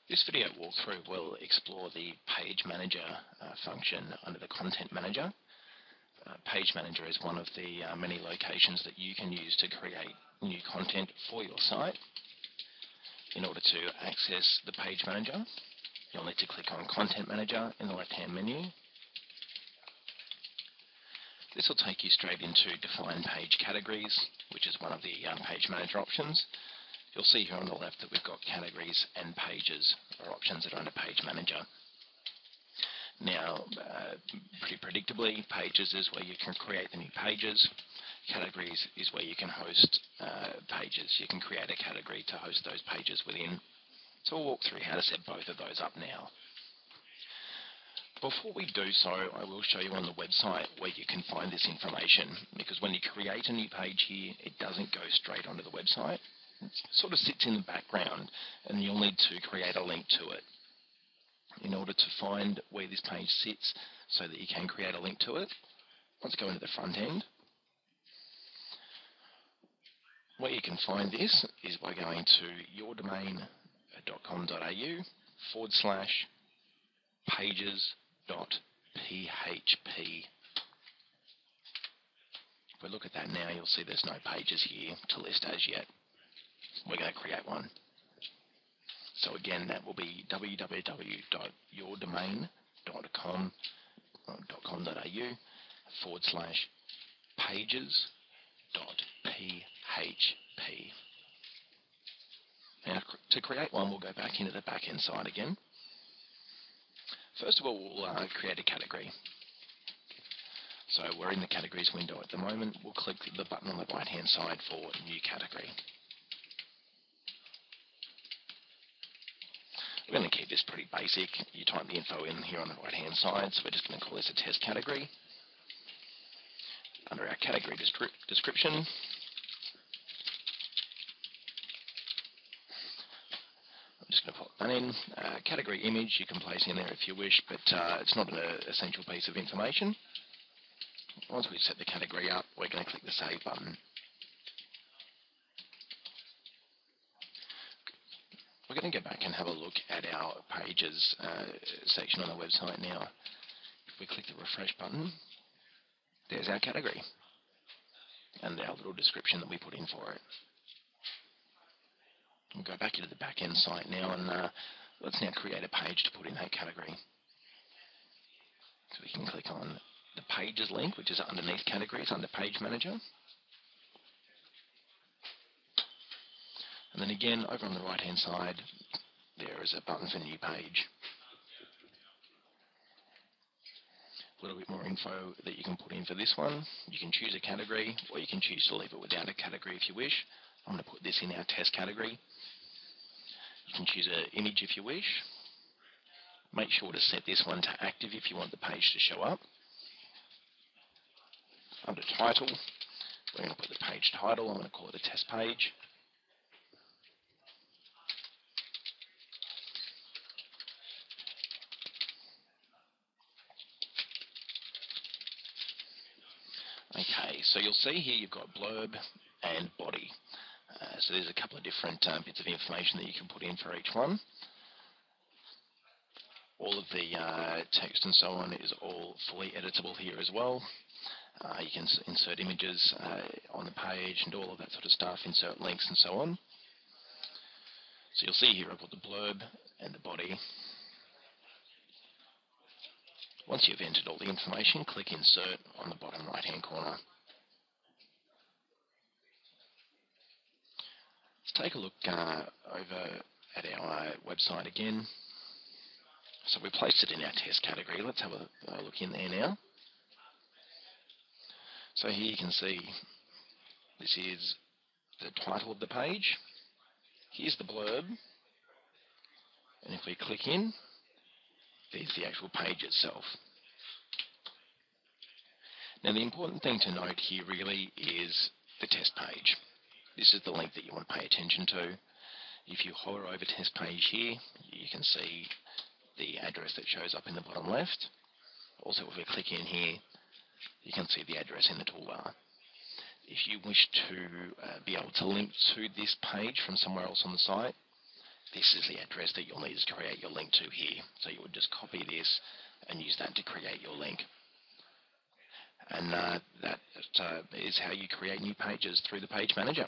This video walkthrough will explore the Page Manager function under the Content Manager. Page Manager is one of the many locations that you can use to create new content for your site. In order to access the Page Manager, you'll need to click on Content Manager in the left-hand menu. This will take you straight into Define Page Categories, which is one of the Page Manager options. You'll see here on the left that we've got categories and pages are options that are under Page Manager. Now, pretty predictably, pages is where you can create the new pages. Categories is where you can host pages. You can create a category to host those pages within. So we'll walk through how to set both of those up now. Before we do so, I will show you on the website where you can find this information, because when you create a new page here, it doesn't go straight onto the website. It sort of sits in the background, and you'll need to create a link to it. In order to find where this page sits so that you can create a link to it, let's go into the front end. Where you can find this is by going to yourdomain.com.au/pages.php. If we look at that now, you'll see there's no pages here to list as yet. We're going to create one. So again, that will be www.yourdomain.com.au/pages.php. Now, to create one, we'll go back into the back-end side again. First of all, we'll create a category. So we're in the categories window at the moment. We'll click the button on the right-hand side for New Category. We're going to keep this pretty basic. You type the info in here on the right-hand side, so we're just going to call this a test category. Under our category description, I'm just going to put that in. Category image you can place in there if you wish, but it's not an essential piece of information. Once we've set the category up, we're going to click the Save button. We're going to go back and have a look at our pages section on the website now. If we click the refresh button, there's our category and our little description that we put in for it. We'll go back into the back end site now, and let's now create a page to put in that category. So we can click on the pages link, which is underneath categories under Page Manager. And then again, over on the right-hand side, there is a button for New Page. A little bit more info that you can put in for this one. You can choose a category, or you can choose to leave it without a category if you wish. I'm going to put this in our test category. You can choose an image if you wish. Make sure to set this one to active if you want the page to show up. Under title, we're going to put the page title. I'm going to call it a test page. Okay, so you'll see here you've got blurb and body. So there's a couple of different bits of information that you can put in for each one. All of the text and so on is all fully editable here as well. You can insert images on the page and all of that sort of stuff, insert links and so on. So you'll see here I've got the blurb and the body. Once you've entered all the information, click Insert on the bottom right-hand corner. Let's take a look over at our website again. So we placed it in our test category. Let's have a look in there now. So here you can see this is the title of the page. Here's the blurb. And if we click in, there's the actual page itself. Now the important thing to note here really is the test page. This is the link that you want to pay attention to. If you hover over test page here, you can see the address that shows up in the bottom left. Also, if we click in here, you can see the address in the toolbar. If you wish to be able to link to this page from somewhere else on the site, this is the address that you'll need to create your link to here. So you would just copy this and use that to create your link. And that is how you create new pages through the Page Manager.